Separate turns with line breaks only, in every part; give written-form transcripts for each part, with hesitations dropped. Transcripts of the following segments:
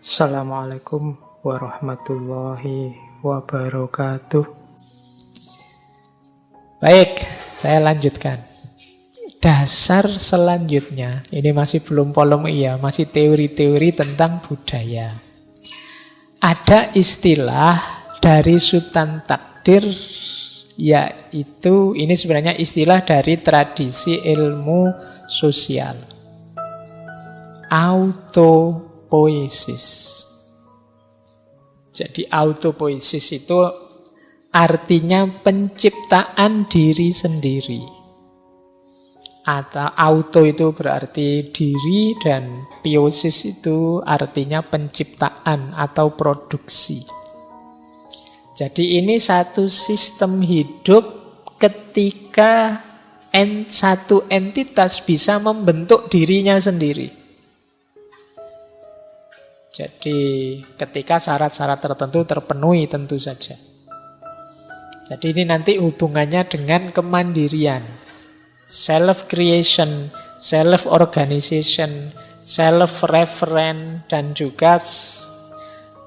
Assalamualaikum warahmatullahi wabarakatuh.
Baik, saya lanjutkan. Dasar selanjutnya, ini masih belum polemik, masih teori-teori tentang budaya. Ada istilah dari Sultan Takdir, yaitu ini sebenarnya istilah dari tradisi ilmu sosial. Autopoiesis. Jadi autopoiesis itu artinya penciptaan diri sendiri. Atau auto itu berarti diri dan poiesis itu artinya penciptaan atau produksi. Jadi ini satu sistem hidup ketika satu entitas bisa membentuk dirinya sendiri. Jadi ketika syarat-syarat tertentu terpenuhi tentu saja. Jadi ini nanti hubungannya dengan kemandirian. Self-creation, self-organization, self-referent, dan juga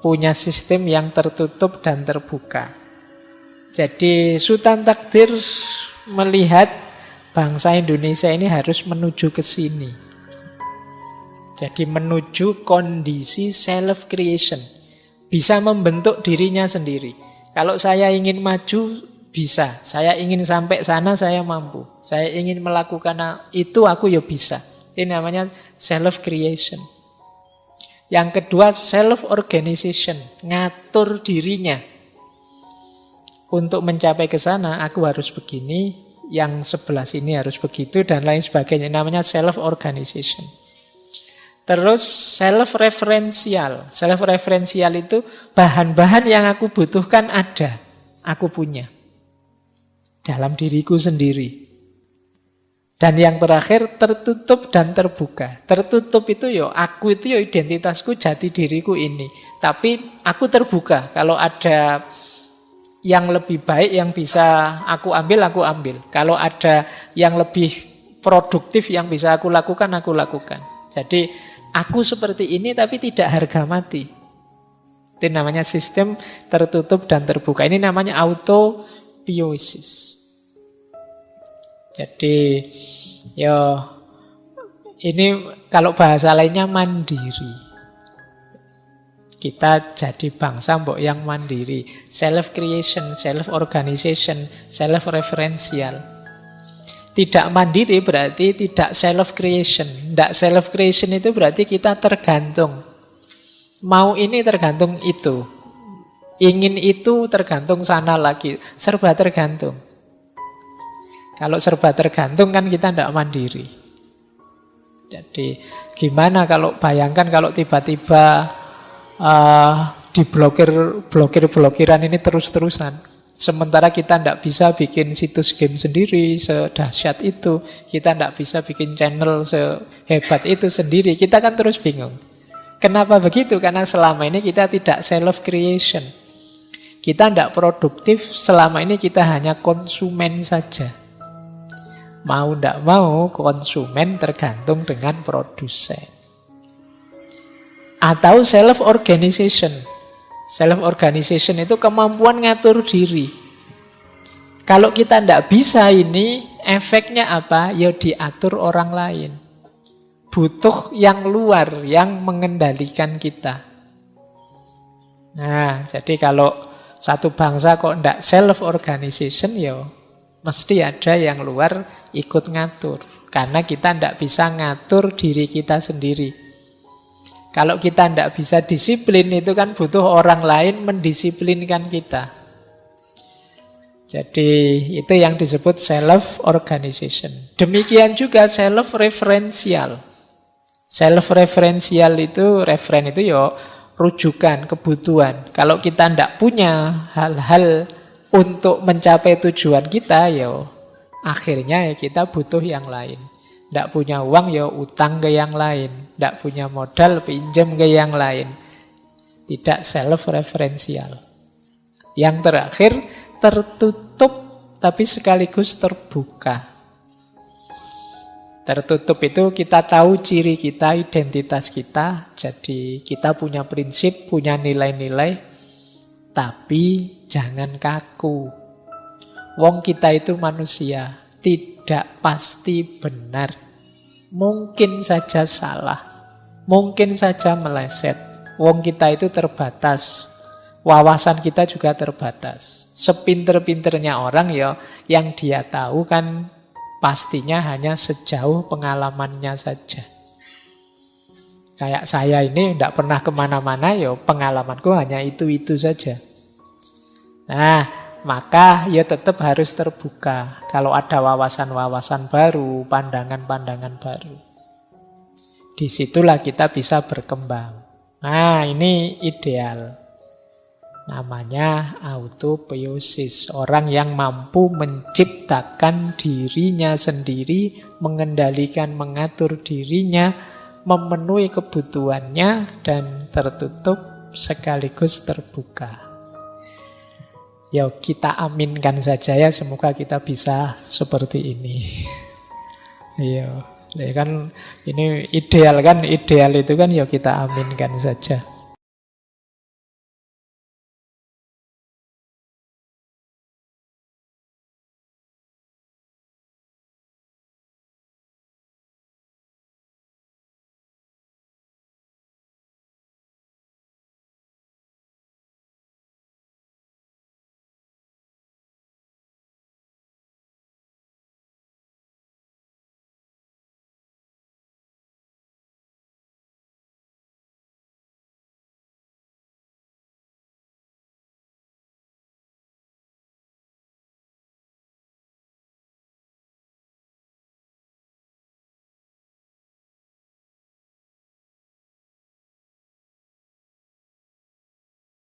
punya sistem yang tertutup dan terbuka. Jadi Sultan Takdir melihat bangsa Indonesia ini harus menuju ke sini. Jadi menuju kondisi self-creation. Bisa membentuk dirinya sendiri. Kalau saya ingin maju, bisa. Saya ingin sampai sana, saya mampu. Saya ingin melakukan itu, aku ya bisa. Ini namanya self-creation. Yang kedua, self-organization. Ngatur dirinya. Untuk mencapai ke sana, aku harus begini. Yang sebelah sini harus begitu, dan lain sebagainya. Namanya self-organization. Terus self-referential. Self-referential itu bahan-bahan yang aku butuhkan ada. Aku punya. Dalam diriku sendiri. Dan yang terakhir tertutup dan terbuka. Tertutup itu aku itu identitasku, jati diriku ini. Tapi aku terbuka. Kalau ada yang lebih baik yang bisa aku ambil, aku ambil. Kalau ada yang lebih produktif yang bisa aku lakukan, aku lakukan. Jadi aku seperti ini tapi tidak harga mati. Itu namanya sistem tertutup dan terbuka. Ini namanya autopoiesis. Jadi ini kalau bahasa lainnya mandiri. Kita jadi bangsa mbok yang mandiri. Self-creation, self-organization, self-referential. Tidak mandiri berarti tidak self-creation. Tidak self-creation itu berarti kita tergantung. Mau ini tergantung itu. Ingin itu tergantung sana lagi. Serba tergantung. Kalau serba tergantung kan kita tidak mandiri. Jadi gimana kalau bayangkan kalau tiba-tiba diblokir-blokiran ini terus-terusan. Sementara kita tidak bisa bikin situs game sendiri sedahsyat itu. Kita tidak bisa bikin channel sehebat itu sendiri. Kita kan terus bingung. Kenapa begitu? Karena selama ini kita tidak self-creation. Kita tidak produktif, selama ini kita hanya konsumen saja. Mau tidak mau, konsumen tergantung dengan produsen. Atau self-organization. Self-organization itu kemampuan ngatur diri. Kalau kita tidak bisa ini, efeknya apa? Ya diatur orang lain. Butuh yang luar, yang mengendalikan kita. Nah, jadi kalau satu bangsa kok tidak self-organization, ya mesti ada yang luar ikut ngatur. Karena kita tidak bisa ngatur diri kita sendiri. Kalau kita tidak bisa disiplin, itu kan butuh orang lain mendisiplinkan kita. Jadi itu yang disebut self-organization. Demikian juga self-referential. Self-referential itu, referen itu rujukan, kebutuhan. Kalau kita tidak punya hal-hal untuk mencapai tujuan kita, akhirnya kita butuh yang lain. Tidak punya uang, utang ke yang lain. Tidak punya modal, pinjam ke yang lain. Tidak self-referential. Yang terakhir, tertutup tapi sekaligus terbuka. Tertutup itu kita tahu ciri kita, identitas kita. Jadi kita punya prinsip, punya nilai-nilai. Tapi jangan kaku. Wong kita itu manusia, tidak pasti benar. Mungkin saja salah. Mungkin saja meleset. Wong kita itu terbatas. Wawasan kita juga terbatas. Sepinter-pinternya orang ya, yang dia tahu kan pastinya hanya sejauh pengalamannya saja. Kayak saya ini tidak pernah kemana-mana, ya pengalamanku hanya itu-itu saja. Nah, maka ya tetap harus terbuka. Kalau ada wawasan-wawasan baru, pandangan-pandangan baru. Disitulah kita bisa berkembang. Nah, ini ideal. Namanya autopoiesis. Orang yang mampu menciptakan dirinya sendiri, mengendalikan, mengatur dirinya, memenuhi kebutuhannya, dan tertutup sekaligus terbuka. Ya kita aminkan saja ya, semoga kita bisa seperti ini. Iya, ya kan ini ideal kan, ideal itu kan ya kita aminkan saja.